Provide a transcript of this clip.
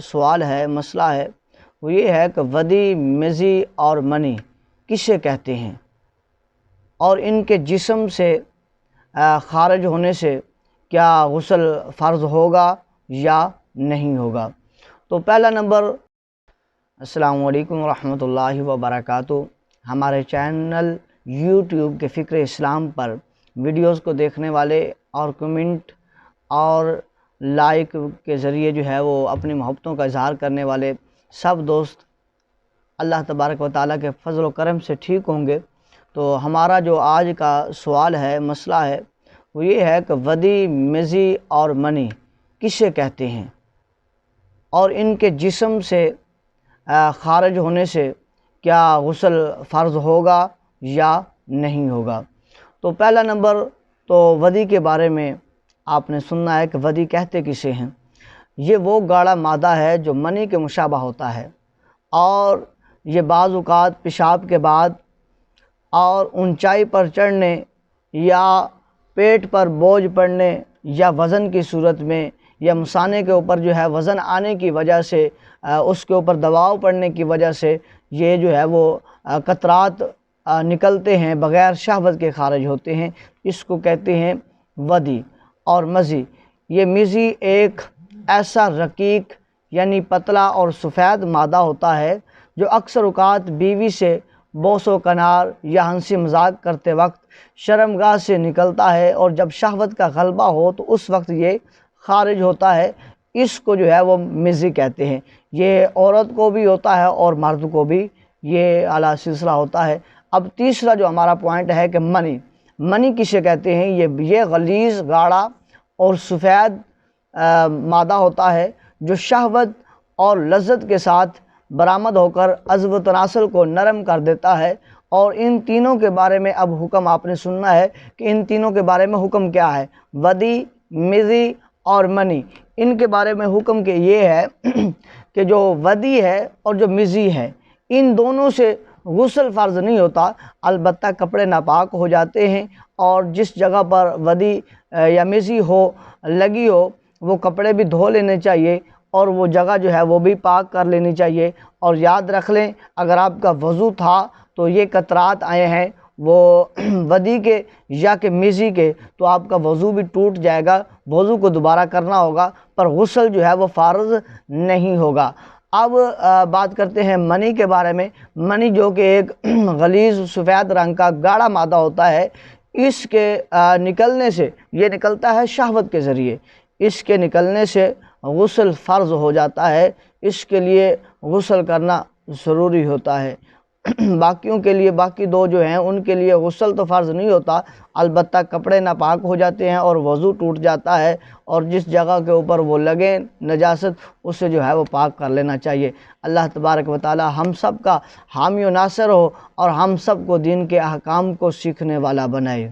سوال ہے، مسئلہ ہے، وہ یہ ہے کہ ودی، مزی اور منی کسے کہتے ہیں اور ان کے جسم سے خارج ہونے سے کیا غسل فرض ہوگا یا نہیں ہوگا؟ تو پہلا نمبر، السلام علیکم ورحمۃ اللہ وبرکاتہ۔ ہمارے چینل یوٹیوب کے فکر اسلام پر ویڈیوز کو دیکھنے والے اور کمنٹ اور لائک کے ذریعے جو ہے وہ اپنی محبتوں کا اظہار کرنے والے سب دوست اللہ تبارک و تعالیٰ کے فضل و کرم سے ٹھیک ہوں گے۔ تو ہمارا جو آج کا سوال ہے، مسئلہ ہے، وہ یہ ہے کہ ودی، مزی اور منی کسے کہتے ہیں اور ان کے جسم سے خارج ہونے سے کیا غسل فرض ہوگا یا نہیں ہوگا؟ تو پہلا نمبر، تو ودی کے بارے میں آپ نے سننا ہے کہ ودی کہتے کسے ہیں۔ یہ وہ گاڑھا مادہ ہے جو منی کے مشابہ ہوتا ہے، اور یہ بعض اوقات پیشاب کے بعد اور اونچائی پر چڑھنے یا پیٹ پر بوجھ پڑنے یا وزن کی صورت میں یا مثانے کے اوپر جو ہے وزن آنے کی وجہ سے، اس کے اوپر دباؤ پڑنے کی وجہ سے یہ جو ہے وہ قطرات نکلتے ہیں، بغیر شہوت کے خارج ہوتے ہیں، اس کو کہتے ہیں ودی۔ اور مزی، یہ مزی ایک ایسا رقیق یعنی پتلا اور سفید مادہ ہوتا ہے جو اکثر اوقات بیوی سے بوس و کنار یا ہنسی مذاق کرتے وقت شرمگاہ سے نکلتا ہے، اور جب شہوت کا غلبہ ہو تو اس وقت یہ خارج ہوتا ہے۔ اس کو جو ہے وہ مزی کہتے ہیں۔ یہ عورت کو بھی ہوتا ہے اور مرد کو بھی یہ اعلیٰ سلسلہ ہوتا ہے۔ اب تیسرا جو ہمارا پوائنٹ ہے کہ منی، منی کسے کہتے ہیں؟ یہ غلیظ، گاڑھا اور سفید مادہ ہوتا ہے جو شہوت اور لذت کے ساتھ برآمد ہو کر عضو و تناسل کو نرم کر دیتا ہے۔ اور ان تینوں کے بارے میں اب حکم آپ نے سننا ہے کہ ان تینوں کے بارے میں حکم کیا ہے۔ ودی، مزی اور منی، ان کے بارے میں حکم کہ یہ ہے کہ جو ودی ہے اور جو مزی ہے، ان دونوں سے غسل فرض نہیں ہوتا، البتہ کپڑے ناپاک ہو جاتے ہیں، اور جس جگہ پر ودی یا مزی لگی ہو وہ کپڑے بھی دھو لینے چاہیے، اور وہ جگہ جو ہے وہ بھی پاک کر لینی چاہیے۔ اور یاد رکھ لیں، اگر آپ کا وضو تھا تو یہ قطرات آئے ہیں وہ ودی کے یا کہ مزی کے، تو آپ کا وضو بھی ٹوٹ جائے گا، وضو کو دوبارہ کرنا ہوگا، پر غسل جو ہے وہ فرض نہیں ہوگا۔ اب بات کرتے ہیں منی کے بارے میں۔ منی جو کہ ایک غلیظ سفید رنگ کا گاڑھا مادہ ہوتا ہے، اس کے نکلنے سے، یہ نکلتا ہے شہوت کے ذریعے، اس کے نکلنے سے غسل فرض ہو جاتا ہے، اس کے لیے غسل کرنا ضروری ہوتا ہے۔ باقیوں کے لیے، باقی دو جو ہیں ان کے لیے غسل تو فرض نہیں ہوتا، البتہ کپڑے ناپاک ہو جاتے ہیں اور وضو ٹوٹ جاتا ہے، اور جس جگہ کے اوپر وہ لگے نجاست اسے جو ہے وہ پاک کر لینا چاہیے۔ اللہ تبارک و تعالی ہم سب کا حامی و ناصر ہو اور ہم سب کو دین کے احکام کو سیکھنے والا بنائے۔